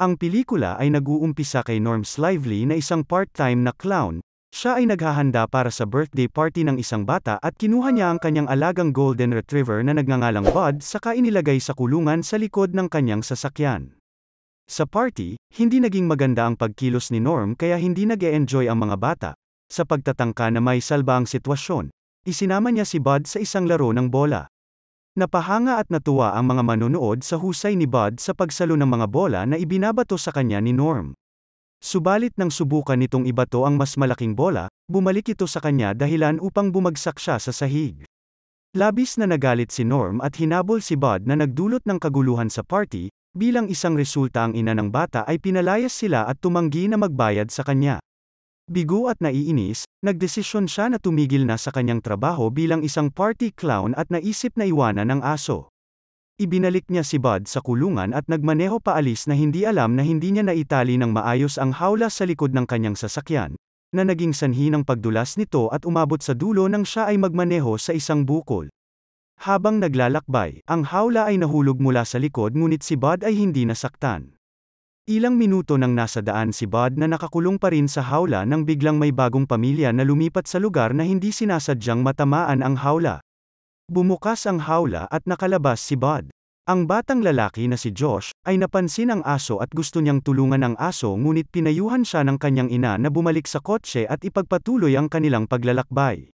Ang pelikula ay nag-uumpisa kay Norm Slively na isang part-time na clown. Siya ay naghahanda para sa birthday party ng isang bata at kinuha niya ang kanyang alagang golden retriever na nagngangalang Bud saka inilagay sa kulungan sa likod ng kanyang sasakyan. Sa party, hindi naging maganda ang pagkilos ni Norm kaya hindi nag-e-enjoy ang mga bata. Sa pagtatangka na may salba ang sitwasyon, isinama niya si Bud sa isang laro ng bola. Napahanga at natuwa ang mga manonood sa husay ni Bud sa pagsalo ng mga bola na ibinabato sa kanya ni Norm. Subalit nang subukan nitong ibato ang mas malaking bola, bumalik ito sa kanya dahilan upang bumagsak siya sa sahig. Labis na nagalit si Norm at hinabol si Bud na nagdulot ng kaguluhan sa party, bilang isang resulta ang ina ng bata ay pinalayas sila at tumanggi na magbayad sa kanya. Bigo at naiinis, nagdesisyon siya na tumigil na sa kanyang trabaho bilang isang party clown at naisip na iwanan ang aso. Ibinalik niya si Bud sa kulungan at nagmaneho paalis na hindi alam na hindi niya naitali ng maayos ang hawla sa likod ng kanyang sasakyan, na naging sanhi ng pagdulas nito at umabot sa dulo nang siya ay magmaneho sa isang bukol. Habang naglalakbay, ang hawla ay nahulog mula sa likod ngunit si Bud ay hindi nasaktan. Ilang minuto nang nasa daan si Bud na nakakulong pa rin sa hawla nang biglang may bagong pamilya na lumipat sa lugar na hindi sinasadyang matamaan ang hawla. Bumukas ang hawla at nakalabas si Bud. Ang batang lalaki na si Josh, ay napansin ang aso at gusto niyang tulungan ang aso ngunit pinayuhan siya ng kanyang ina na bumalik sa kotse at ipagpatuloy ang kanilang paglalakbay.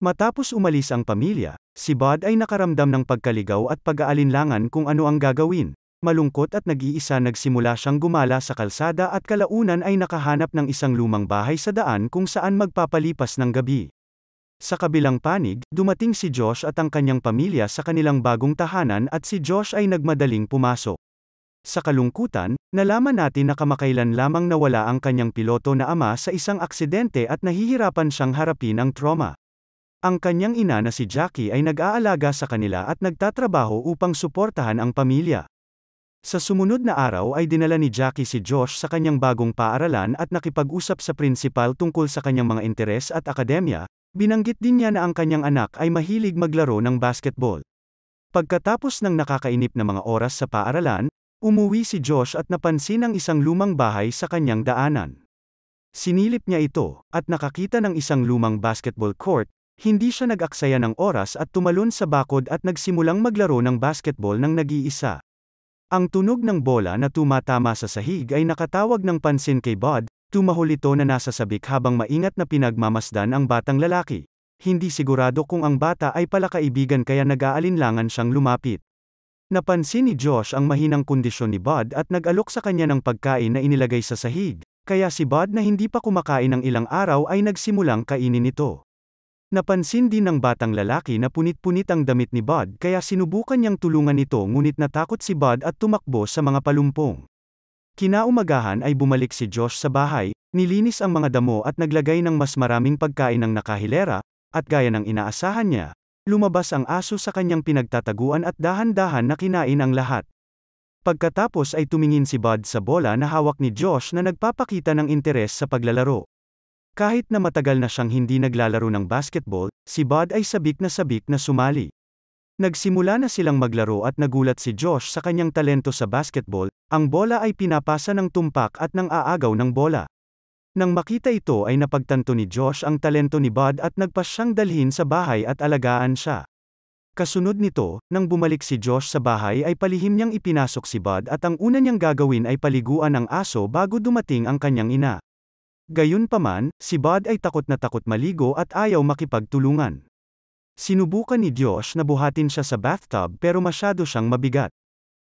Matapos umalis ang pamilya, si Bud ay nakaramdam ng pagkaligaw at pag-aalinlangan kung ano ang gagawin. Malungkot at nag-iisa nagsimula siyang gumala sa kalsada at kalaunan ay nakahanap ng isang lumang bahay sa daan kung saan magpapalipas ng gabi. Sa kabilang panig, dumating si Josh at ang kanyang pamilya sa kanilang bagong tahanan at si Josh ay nagmadaling pumasok. Sa kalungkutan, nalaman natin na kamakailan lamang nawala ang kanyang piloto na ama sa isang aksidente at nahihirapan siyang harapin ang trauma. Ang kanyang ina na si Jackie ay nag-aalaga sa kanila at nagtatrabaho upang suportahan ang pamilya. Sa sumunod na araw ay dinala ni Jackie si Josh sa kanyang bagong paaralan at nakipag-usap sa prinsipal tungkol sa kanyang mga interes at akademya. Binanggit din niya na ang kanyang anak ay mahilig maglaro ng basketball. Pagkatapos ng nakakainip na mga oras sa paaralan, umuwi si Josh at napansin ang isang lumang bahay sa kanyang daanan. Sinilip niya ito, at nakakita ng isang lumang basketball court. Hindi siya nag-aksaya ng oras at tumalon sa bakod at nagsimulang maglaro ng basketball ng nag-iisa. Ang tunog ng bola na tumatama sa sahig ay nakatawag ng pansin kay Bud. Tumahol ito na nasa sabik habang maingat na pinagmamasdan ang batang lalaki. Hindi sigurado kung ang bata ay palakaibigan kaya nag-aalinlangan siyang lumapit. Napansin ni Josh ang mahinang kondisyon ni Bud at nag-alok sa kanya ng pagkain na inilagay sa sahig, kaya si Bud na hindi pa kumakain ng ilang araw ay nagsimulang kainin ito. Napansin din ng batang lalaki na punit-punit ang damit ni Bud kaya sinubukan niyang tulungan ito ngunit natakot si Bud at tumakbo sa mga palumpong. Kinaumagahan ay bumalik si Josh sa bahay, nilinis ang mga damo at naglagay ng mas maraming pagkain ng nakahilera, at gaya ng inaasahan niya, lumabas ang aso sa kanyang pinagtataguan at dahan-dahan na kinain ang lahat. Pagkatapos ay tumingin si Bud sa bola na hawak ni Josh na nagpapakita ng interes sa paglalaro. Kahit na matagal na siyang hindi naglalaro ng basketball, si Bud ay sabik na sumali. Nagsimula na silang maglaro at nagulat si Josh sa kanyang talento sa basketball, ang bola ay pinapasa ng tumpak at nang aagaw ng bola. Nang makita ito ay napagtanto ni Josh ang talento ni Bud at nagpa siyang dalhin sa bahay at alagaan siya. Kasunod nito, nang bumalik si Josh sa bahay ay palihim niyang ipinasok si Bud at ang una niyang gagawin ay paliguan ang aso bago dumating ang kanyang ina. Gayunpaman, si Bud ay takot na takot maligo at ayaw makipagtulungan. Sinubukan ni Josh na buhatin siya sa bathtub pero masyado siyang mabigat.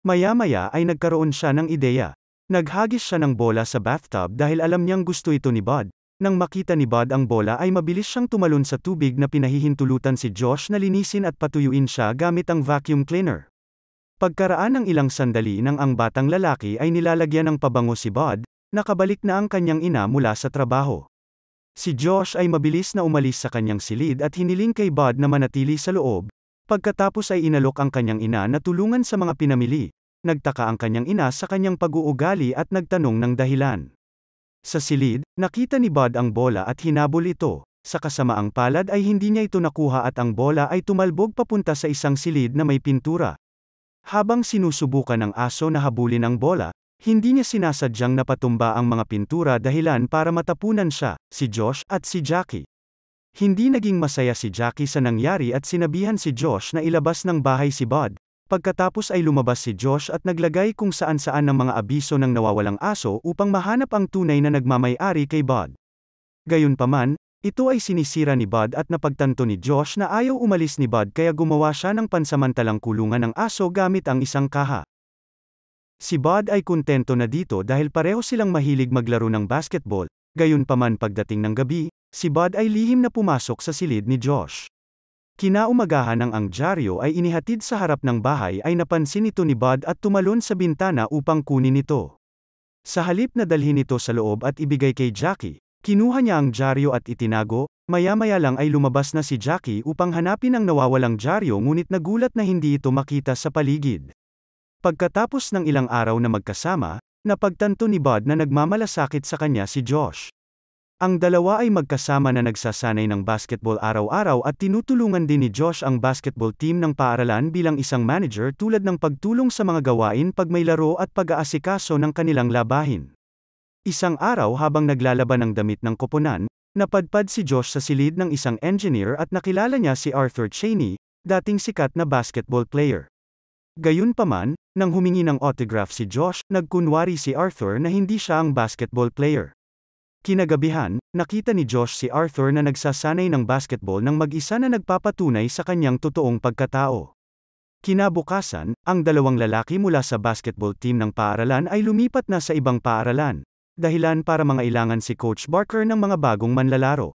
Maya-maya ay nagkaroon siya ng ideya. Naghagis siya ng bola sa bathtub dahil alam niyang gusto ito ni Bud. Nang makita ni Bud ang bola ay mabilis siyang tumalon sa tubig na pinahihintulutan si Josh na linisin at patuyuin siya gamit ang vacuum cleaner. Pagkaraan ng ilang sandali nang ang batang lalaki ay nilalagyan ng pabango si Bud, nakabalik na ang kanyang ina mula sa trabaho. Si Josh ay mabilis na umalis sa kanyang silid at hiniling kay Bud na manatili sa loob. Pagkatapos ay inalok ang kanyang ina na tulungan sa mga pinamili. Nagtaka ang kanyang ina sa kanyang pag-uugali at nagtanong ng dahilan. Sa silid, nakita ni Bud ang bola at hinabol ito. Sa kasamaang palad ay hindi niya ito nakuha at ang bola ay tumalbog papunta sa isang silid na may pintura. Habang sinusubukan ng aso na habulin ang bola, Hindi niya sinasadyang napatumba ang mga pintura dahilan para matapunan siya, si Josh, at si Jackie. Hindi naging masaya si Jackie sa nangyari at sinabihan si Josh na ilabas ng bahay si Bud. Pagkatapos ay lumabas si Josh at naglagay kung saan-saan ng mga abiso ng nawawalang aso upang mahanap ang tunay na nagmamay-ari kay Bud. Gayunpaman, ito ay sinisira ni Bud at napagtanto ni Josh na ayaw umalis ni Bud kaya gumawa siya ng pansamantalang kulungan ng aso gamit ang isang kaha. Si Bud ay kontento na dito dahil pareho silang mahilig maglaro ng basketball. Gayunpaman pagdating ng gabi, si Bud ay lihim na pumasok sa silid ni Josh. Kinaumagahan ng ang dyaryo ay inihatid sa harap ng bahay ay napansin ito ni Bud at tumalon sa bintana upang kunin ito. Sa halip na dalhin ito sa loob at ibigay kay Jackie, kinuha niya ang dyaryo at itinago. Maya-maya lang ay lumabas na si Jackie upang hanapin ang nawawalang dyaryo ngunit nagulat na hindi ito makita sa paligid. Pagkatapos ng ilang araw na magkasama, napagtanto ni Bud na nagmamalasakit sa kanya si Josh. Ang dalawa ay magkasama na nagsasanay ng basketball araw-araw at tinutulungan din ni Josh ang basketball team ng paaralan bilang isang manager tulad ng pagtulong sa mga gawain pag may laro at pag-aasikaso ng kanilang labahin. Isang araw habang naglalaban ng damit ng koponan, napadpad si Josh sa silid ng isang engineer at nakilala niya si Arthur Chaney, dating sikat na basketball player. Gayunpaman, nang humingi ng autograph si Josh, nagkunwari si Arthur na hindi siya ang basketball player. Kinagabihan, nakita ni Josh si Arthur na nagsasanay ng basketball ng mag-isa na nagpapatunay sa kanyang totoong pagkatao. Kinabukasan, ang dalawang lalaki mula sa basketball team ng paaralan ay lumipat na sa ibang paaralan, dahilan para mangailangan si Coach Barker ng mga bagong manlalaro.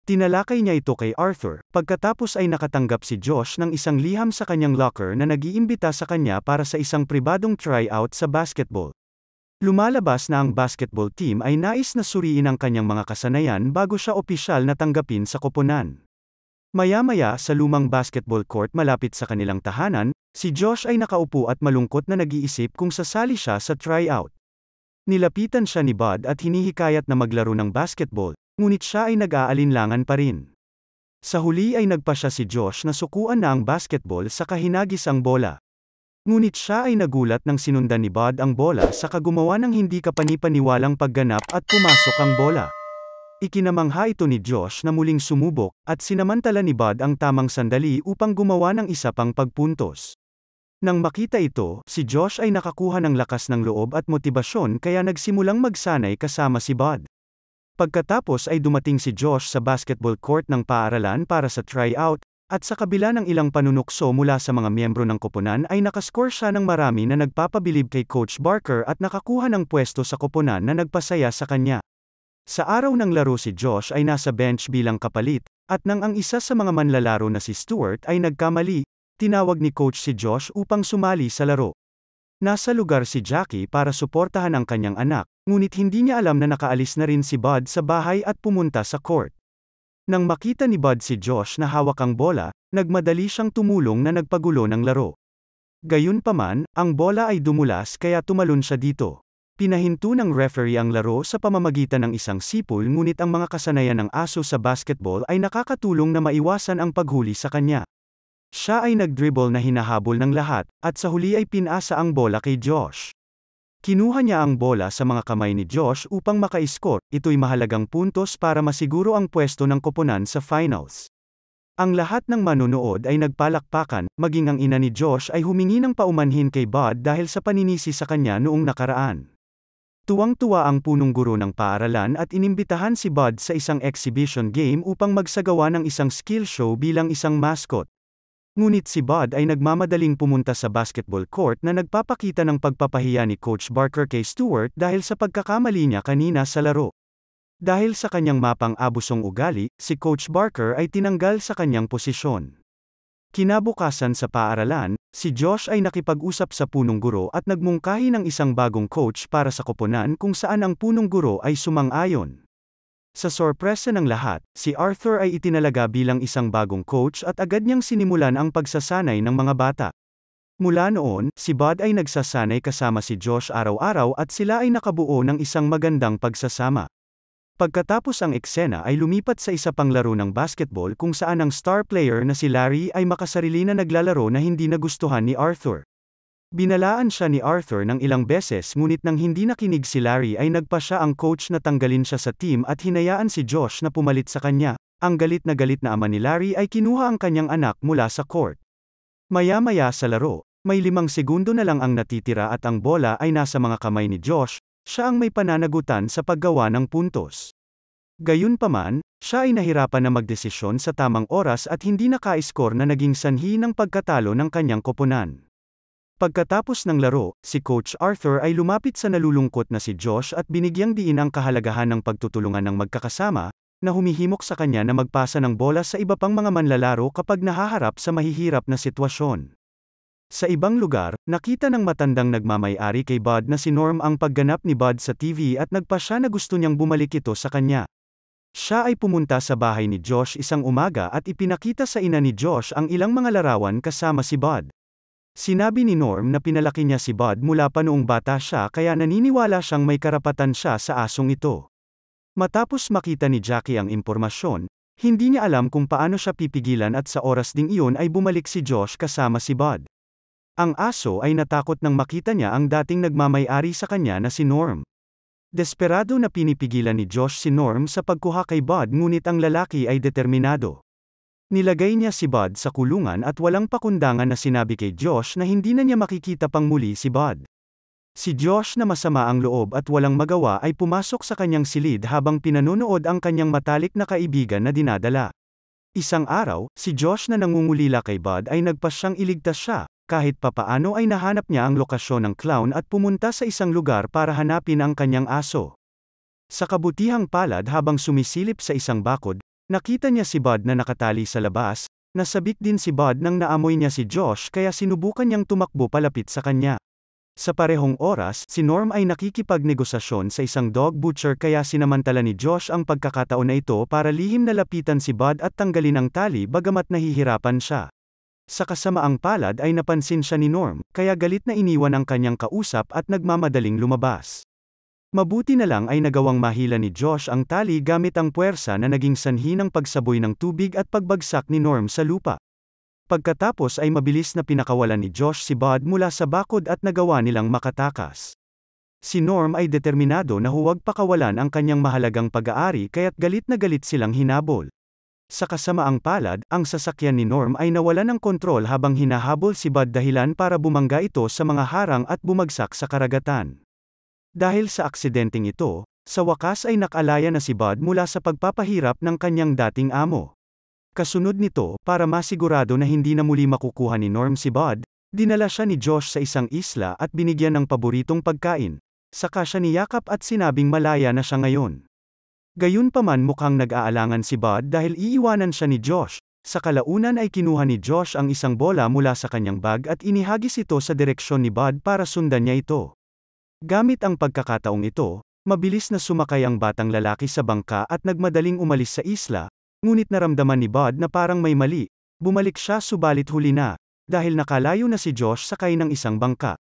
Tinalakay niya ito kay Arthur, pagkatapos ay nakatanggap si Josh ng isang liham sa kanyang locker na nag-iimbita sa kanya para sa isang pribadong tryout sa basketball. Lumalabas na ang basketball team ay nais na suriin ang kanyang mga kasanayan bago siya opisyal na tanggapin sa koponan. Maya-maya sa lumang basketball court malapit sa kanilang tahanan, si Josh ay nakaupo at malungkot na nag-iisip kung sasali siya sa tryout. Nilapitan siya ni Bud at hinihikayat na maglaro ng basketball, ngunit siya ay nag-aalinlangan pa rin. Sa huli ay nagpa siya si Josh na sukuan na ang basketball sa kahinagis ang bola. Ngunit siya ay nagulat nang sinundan ni Bud ang bola sa gumawa ng hindi kapani-paniwalang pagganap at pumasok ang bola. Ikinamangha ito ni Josh na muling sumubok, at sinamantala ni Bud ang tamang sandali upang gumawa ng isa pang pagpuntos. Nang makita ito, si Josh ay nakakuha ng lakas ng loob at motibasyon kaya nagsimulang magsanay kasama si Bud. Pagkatapos ay dumating si Josh sa basketball court ng paaralan para sa tryout, at sa kabila ng ilang panunukso mula sa mga miyembro ng koponan ay nakascore siya ng marami na nagpapabilib kay Coach Barker at nakakuha ng pwesto sa koponan na nagpasaya sa kanya. Sa araw ng laro si Josh ay nasa bench bilang kapalit, at nang ang isa sa mga manlalaro na si Stuart ay nagkamali, tinawag ni Coach si Josh upang sumali sa laro. Nasa lugar si Jackie para suportahan ang kanyang anak, ngunit hindi niya alam na nakaalis na rin si Bud sa bahay at pumunta sa court. Nang makita ni Bud si Josh na hawak ang bola, nagmadali siyang tumulong na nagpagulo ng laro. Gayunpaman, ang bola ay dumulas kaya tumalon siya dito. Pinahinto ng referee ang laro sa pamamagitan ng isang sipol ngunit ang mga kasanayan ng aso sa basketball ay nakakatulong na maiwasan ang paghuli sa kanya. Siya ay nag-dribble na hinahabol ng lahat, at sa huli ay pinasa ang bola kay Josh. Kinuha niya ang bola sa mga kamay ni Josh upang maka-score. Ito'y mahalagang puntos para masiguro ang pwesto ng koponan sa finals. Ang lahat ng manonood ay nagpalakpakan, maging ang ina ni Josh ay humingi ng paumanhin kay Bud dahil sa paninisi sa kanya noong nakaraan. Tuwang-tuwa ang punong guro ng paaralan at inimbitahan si Bud sa isang exhibition game upang magsagawa ng isang skill show bilang isang mascot. Ngunit si Bud ay nagmamadaling pumunta sa basketball court na nagpapakita ng pagpapahiya ni Coach Barker kay Stuart dahil sa pagkakamali niya kanina sa laro. Dahil sa kanyang mapang-abusong ugali, si Coach Barker ay tinanggal sa kanyang posisyon. Kinabukasan sa paaralan, si Josh ay nakipag-usap sa punong guro at nagmungkahi ng isang bagong coach para sa koponan kung saan ang punong guro ay sumang-ayon. Sa sorpresa ng lahat, si Arthur ay itinalaga bilang isang bagong coach at agad niyang sinimulan ang pagsasanay ng mga bata. Mula noon, si Bud ay nagsasanay kasama si Josh araw-araw at sila ay nakabuo ng isang magandang pagsasama. Pagkatapos ang eksena ay lumipat sa isa pang laro ng basketball kung saan ang star player na si Larry ay makasarili na naglalaro na hindi nagustuhan ni Arthur. Binalaan siya ni Arthur ng ilang beses ngunit nang hindi nakinig si Larry ay nagpa siya ang coach na tanggalin siya sa team at hinayaan si Josh na pumalit sa kanya. Ang galit na ama ni Larry ay kinuha ang kanyang anak mula sa court. Maya-maya sa laro, may 5 segundo na lang ang natitira at ang bola ay nasa mga kamay ni Josh, siya ang may pananagutan sa paggawa ng puntos. Gayunpaman, siya ay nahirapan na magdesisyon sa tamang oras at hindi naka-score na naging sanhi ng pagkatalo ng kanyang koponan. Pagkatapos ng laro, si Coach Arthur ay lumapit sa nalulungkot na si Josh at binigyang diin ang kahalagahan ng pagtutulungan ng magkakasama, na humihimok sa kanya na magpasa ng bola sa iba pang mga manlalaro kapag nahaharap sa mahihirap na sitwasyon. Sa ibang lugar, nakita ng matandang nagmamay-ari kay Bud na si Norm ang pagganap ni Bud sa TV at nagpa siya na gusto niyang bumalik ito sa kanya. Siya ay pumunta sa bahay ni Josh isang umaga at ipinakita sa ina ni Josh ang ilang mga larawan kasama si Bud. Sinabi ni Norm na pinalaki niya si Bud mula pa noong bata siya kaya naniniwala siyang may karapatan siya sa asong ito. Matapos makita ni Jackie ang impormasyon, hindi niya alam kung paano siya pipigilan at sa oras ding iyon ay bumalik si Josh kasama si Bud. Ang aso ay natakot nang makita niya ang dating nagmamay-ari sa kanya na si Norm. Desperado na pinipigilan ni Josh si Norm sa pagkuha kay Bud ngunit ang lalaki ay determinado. Nilagay niya si Bud sa kulungan at walang pakundangan na sinabi kay Josh na hindi na niya makikita pang muli si Bud. Si Josh na masama ang loob at walang magawa ay pumasok sa kanyang silid habang pinanonood ang kanyang matalik na kaibigan na dinadala. Isang araw, si Josh na nangungulila kay Bud ay nagpas siyang iligtas siya, kahit papaano ay nahanap niya ang lokasyon ng clown at pumunta sa isang lugar para hanapin ang kanyang aso. Sa kabutihang palad habang sumisilip sa isang bakod, nakita niya si Bud na nakatali sa labas, nasabik din si Bud nang naamoy niya si Josh kaya sinubukan niyang tumakbo palapit sa kanya. Sa parehong oras, si Norm ay nakikipagnegosasyon sa isang dog butcher kaya sinamantala ni Josh ang pagkakataon na ito para lihim na lapitan si Bud at tanggalin ang tali bagamat nahihirapan siya. Sa kasamaang palad ay napansin siya ni Norm, kaya galit na iniwan ang kanyang kausap at nagmamadaling lumabas. Mabuti na lang ay nagawang mahila ni Josh ang tali gamit ang puwersa na naging sanhi ng pagsaboy ng tubig at pagbagsak ni Norm sa lupa. Pagkatapos ay mabilis na pinakawalan ni Josh si Bud mula sa bakod at nagawa nilang makatakas. Si Norm ay determinado na huwag pakawalan ang kanyang mahalagang pag-aari kaya't galit na galit silang hinabol. Sa kasamaang palad, ang sasakyan ni Norm ay nawalan ng kontrol habang hinahabol si Bud dahilan para bumangga ito sa mga harang at bumagsak sa karagatan. Dahil sa aksidenteng ito, sa wakas ay nakalaya na si Bud mula sa pagpapahirap ng kanyang dating amo. Kasunod nito, para masigurado na hindi na muli makukuha ni Norm si Bud, dinala siya ni Josh sa isang isla at binigyan ng paboritong pagkain. Saka siya niyakap at sinabing malaya na siya ngayon. Gayunpaman mukhang nag-aalangan si Bud dahil iiwanan siya ni Josh. Sa kalaunan ay kinuha ni Josh ang isang bola mula sa kanyang bag at inihagis ito sa direksyon ni Bud para sundan niya ito. Gamit ang pagkakataong ito, mabilis na sumakay ang batang lalaki sa bangka at nagmadaling umalis sa isla, ngunit naramdaman ni Bud na parang may mali. Bumalik siya subalit huli na, dahil nakalayo na si Josh sakay ng isang bangka.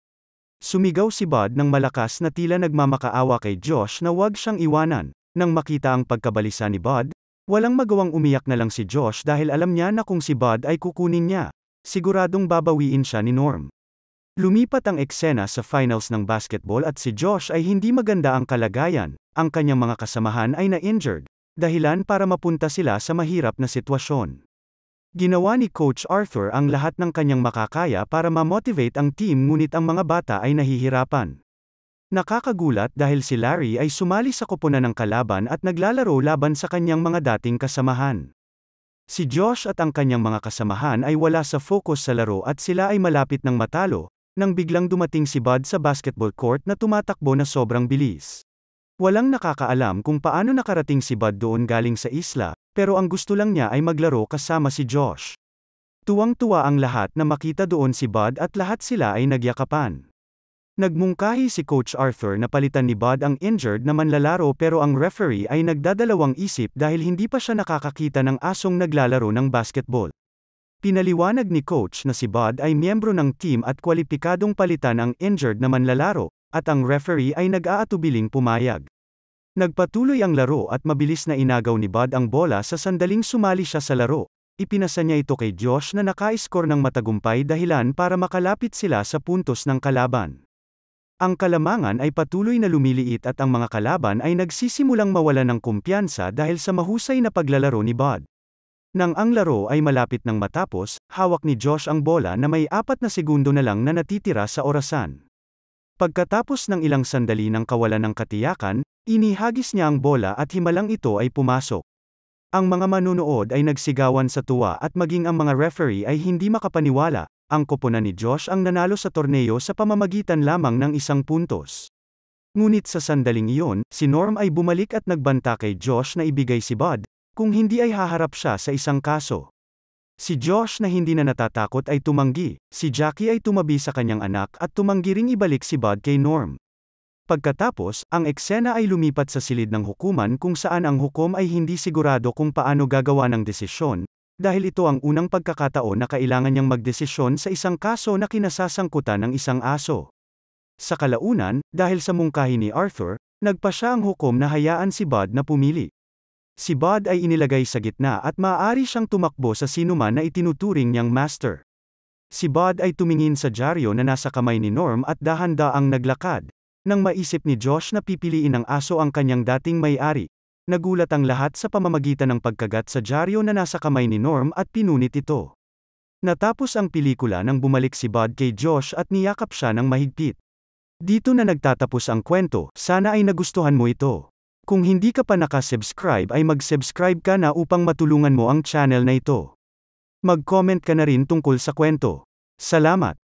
Sumigaw si Bud ng malakas na tila nagmamakaawa kay Josh na huwag siyang iwanan. Nang makita ang pagkabalisa ni Bud, walang magawang umiyak na lang si Josh dahil alam niya na kung si Bud ay kukunin niya, siguradong babawiin siya ni Norm. Lumipat ang eksena sa finals ng basketball at si Josh ay hindi maganda ang kalagayan, ang kanyang mga kasamahan ay na-injured, dahilan para mapunta sila sa mahirap na sitwasyon. Ginawa ni Coach Arthur ang lahat ng kanyang makakaya para ma-motivate ang team ngunit ang mga bata ay nahihirapan. Nakakagulat dahil si Larry ay sumali sa koponan ng kalaban at naglalaro laban sa kanyang mga dating kasamahan. Si Josh at ang kanyang mga kasamahan ay wala sa focus sa laro at sila ay malapit ng matalo, nang biglang dumating si Bud sa basketball court na tumatakbo na sobrang bilis. Walang nakakaalam kung paano nakarating si Bud doon galing sa isla, pero ang gusto lang niya ay maglaro kasama si Josh. Tuwang-tuwa ang lahat na makita doon si Bud at lahat sila ay nagyakapan. Nagmungkahi si Coach Arthur na palitan ni Bud ang injured na manlalaro pero ang referee ay nagdadalawang isip dahil hindi pa siya nakakakita ng asong naglalaro ng basketball. Pinaliwanag ni Coach na si Bud ay miyembro ng team at kwalipikadong palitan ang injured na manlalaro, at ang referee ay nag-aatubiling pumayag. Nagpatuloy ang laro at mabilis na inagaw ni Bud ang bola sa sandaling sumali siya sa laro. ipinasa niya ito kay Josh na naka-score ng matagumpay dahilan para makalapit sila sa puntos ng kalaban. Ang kalamangan ay patuloy na lumiliit at ang mga kalaban ay nagsisimulang mawalan ng kumpiyansa dahil sa mahusay na paglalaro ni Bud. Nang ang laro ay malapit ng matapos, hawak ni Josh ang bola na may 4 na segundo na lang na natitira sa orasan. Pagkatapos ng ilang sandali ng kawalan ng katiyakan, inihagis niya ang bola at himalang ito ay pumasok. Ang mga manonood ay nagsigawan sa tuwa at maging ang mga referee ay hindi makapaniwala, ang koponan ni Josh ang nanalo sa torneo sa pamamagitan lamang ng 1 puntos. Ngunit sa sandaling iyon, si Norm ay bumalik at nagbanta kay Josh na ibigay si Bud, kung hindi ay haharap siya sa isang kaso. Si Josh na hindi na natatakot ay tumanggi, si Jackie ay tumabi sa kanyang anak at tumanggi ring ibalik si Bud kay Norm. Pagkatapos, ang eksena ay lumipat sa silid ng hukuman kung saan ang hukom ay hindi sigurado kung paano gagawa ng desisyon, dahil ito ang unang pagkakataon na kailangan niyang magdesisyon sa isang kaso na kinasasangkutan ng isang aso. Sa kalaunan, dahil sa mungkahi ni Arthur, nagpa siya ang hukom na hayaan si Bud na pumili. Si Bud ay inilagay sa gitna at maaari siyang tumakbo sa sinuman na itinuturing niyang master. Si Bud ay tumingin sa dyaryo na nasa kamay ni Norm at dahan-daang naglakad. Nang maisip ni Josh na pipiliin ng aso ang kanyang dating may-ari, nagulat ang lahat sa pamamagitan ng pagkagat sa dyaryo na nasa kamay ni Norm at pinunit ito. Natapos ang pelikula nang bumalik si Bud kay Josh at niyakap siya ng mahigpit. Dito na nagtatapos ang kwento, sana ay nagustuhan mo ito. Kung hindi ka pa nakasubscribe ay mag-subscribe ka na upang matulungan mo ang channel na ito. Mag-comment ka na rin tungkol sa kwento. Salamat!